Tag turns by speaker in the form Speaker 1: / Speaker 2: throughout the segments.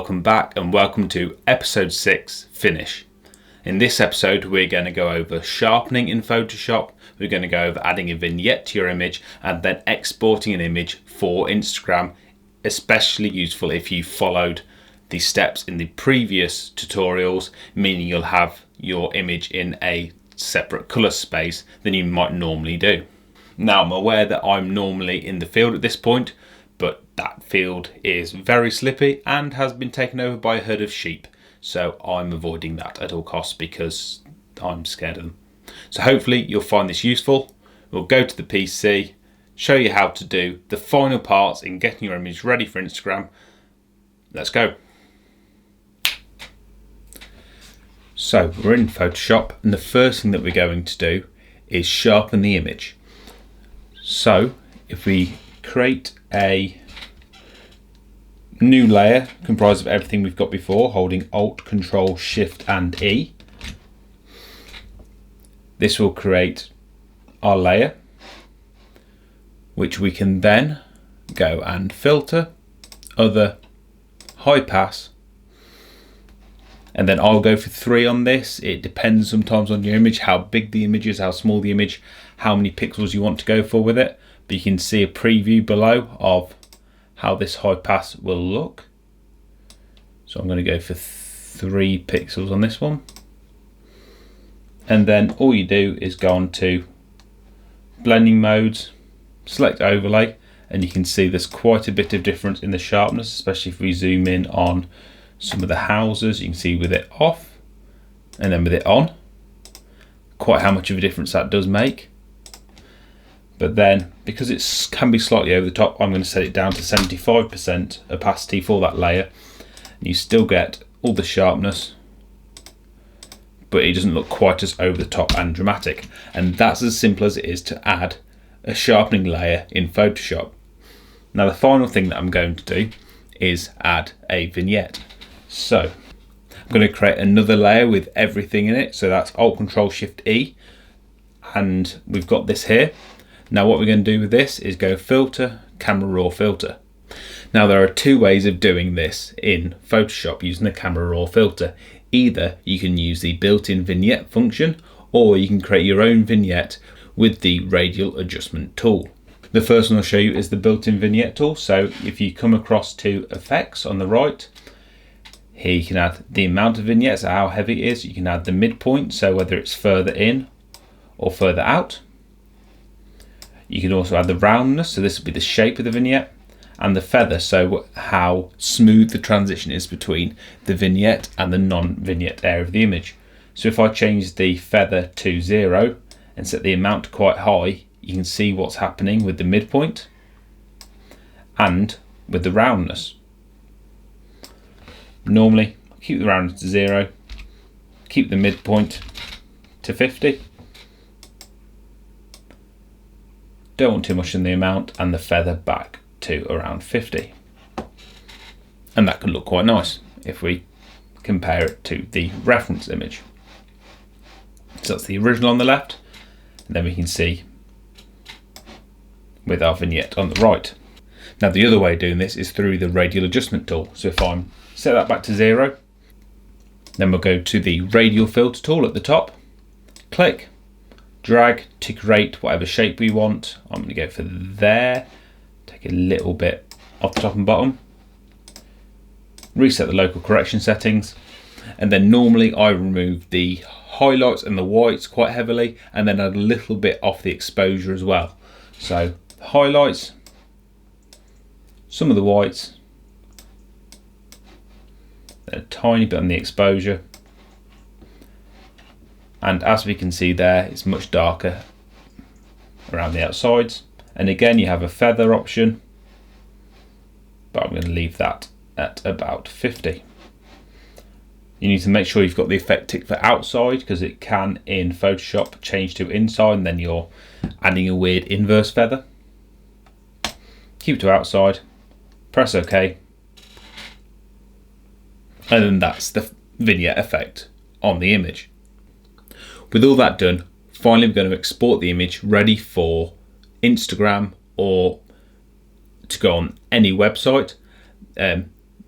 Speaker 1: Welcome back and welcome to episode 6, Finish. In this episode we're going to go over sharpening in Photoshop, we're going to go over adding a vignette to your image and then exporting an image for Instagram, especially useful if you followed the steps in the previous tutorials, meaning you'll have your image in a separate colour space than you might normally do. Now I'm aware that I'm normally in the field at this point, but that field is very slippy and has been taken over by a herd of sheep. So I'm avoiding that at all costs because I'm scared of them. So hopefully you'll find this useful. We'll go to the PC, show you how to do the final parts in getting your image ready for Instagram. Let's go. So we're in Photoshop and the first thing that we're going to do is sharpen the image. So if we create a new layer comprised of everything we've got before, holding Alt, Control, Shift and E, this will create our layer, which we can then go and filter, other, high pass, and then I'll go for 3 on this. It depends sometimes on your image, how big the image is, how small the image, how many pixels you want to go for with it. But you can see a preview below of how this high pass will look. So I'm going to go for 3 pixels on this one. And then all you do is go on to blending modes, select overlay, and you can see there's quite a bit of difference in the sharpness, especially if we zoom in on some of the houses. You can see with it off and then with it on, quite how much of a difference that does make. But then, because it can be slightly over the top, I'm going to set it down to 75% opacity for that layer. And you still get all the sharpness, but it doesn't look quite as over the top and dramatic. And that's as simple as it is to add a sharpening layer in Photoshop. Now the final thing that I'm going to do is add a vignette. So I'm going to create another layer with everything in it. So that's Alt, Control, Shift, E. And we've got this here. Now what we're going to do with this is go Filter, Camera Raw Filter. Now there are 2 ways of doing this in Photoshop using the Camera Raw Filter. Either you can use the built-in vignette function, or you can create your own vignette with the Radial adjustment tool. The first one I'll show you is the built-in vignette tool. So if you come across to Effects on the right, here you can add the amount of vignettes, how heavy it is. You can add the midpoint, so whether it's further in or further out. You can also add the roundness, so this will be the shape of the vignette, and the feather, so how smooth the transition is between the vignette and the non-vignette area of the image. So if I change the feather to 0 and set the amount quite high, you can see what's happening with the midpoint and with the roundness. Normally, keep the roundness to 0, keep the midpoint to 50. Don't want too much in the amount, and the feather back to around 50. And that can look quite nice if we compare it to the reference image. So that's the original on the left, and then we can see with our vignette on the right. Now the other way of doing this is through the Radial adjustment tool. So if I set that back to 0, then we'll go to the Radial filter tool at the top, click, drag to create whatever shape we want. I'm going to go for there, take a little bit off the top and bottom, reset the local correction settings, and then normally I remove the highlights and the whites quite heavily and then add a little bit off the exposure as well. So the highlights, some of the whites, a tiny bit on the exposure. And as we can see there, it's much darker around the outsides. And again, you have a feather option, but I'm going to leave that at about 50. You need to make sure you've got the effect tick for outside, because it can in Photoshop change to inside and then you're adding a weird inverse feather. Keep it to outside, press OK. And then that's the vignette effect on the image. With all that done, finally we're going to export the image ready for Instagram or to go on any website.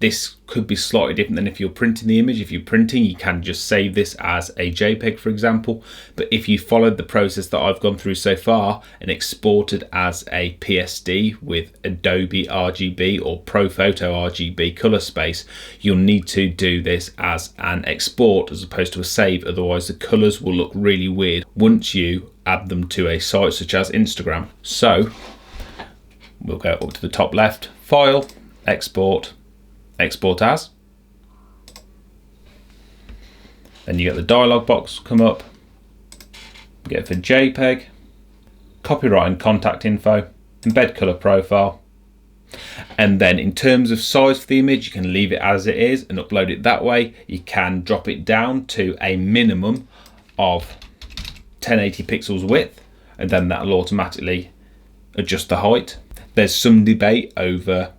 Speaker 1: this could be slightly different than if you're printing the image. If you're printing, you can just save this as a JPEG, for example. But if you followed the process that I've gone through so far and exported as a PSD with Adobe RGB or ProPhoto RGB color space, you'll need to do this as an export as opposed to a save. Otherwise, the colors will look really weird once you add them to a site such as Instagram. So we'll go up to the top left, File, Export, Export as. Then you get the dialog box come up. Get for JPEG, copyright and contact info, embed color profile. And then in terms of size for the image, you can leave it as it is and upload it that way. You can drop it down to a minimum of 1080 pixels width, and then that'll automatically adjust the height. There's some debate over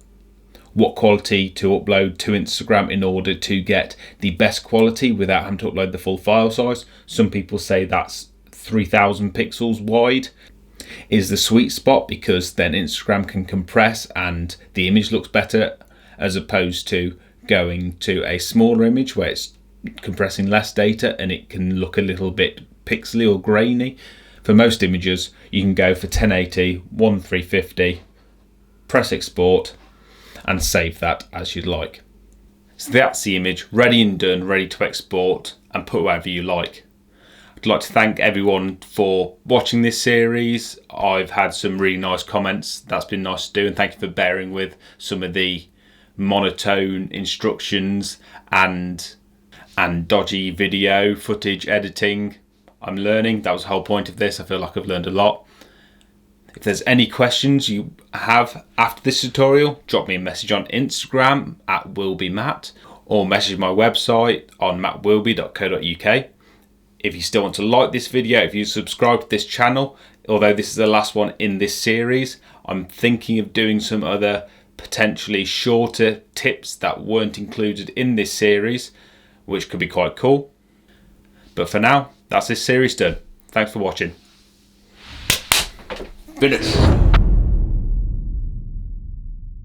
Speaker 1: what quality to upload to Instagram in order to get the best quality without having to upload the full file size. Some people say that's 3000 pixels wide is the sweet spot, because then Instagram can compress and the image looks better, as opposed to going to a smaller image where it's compressing less data and it can look a little bit pixely or grainy. For most images, you can go for 1080, 1350, press export, and save that as you'd like. So that's the image ready and done, ready to export and put wherever you like. I'd like to thank everyone for watching this series. I've had some really nice comments. That's been nice to do, and thank you for bearing with some of the monotone instructions and dodgy video footage editing. I'm learning. That was the whole point of this. I feel like I've learned a lot. If there's any questions you have after this tutorial, drop me a message on Instagram at willbymatt, or message my website on mattwilby.co.uk. If you still want to like this video, if you subscribe to this channel, although this is the last one in this series, I'm thinking of doing some other potentially shorter tips that weren't included in this series, which could be quite cool. But for now, that's this series done. Thanks for watching. Finish.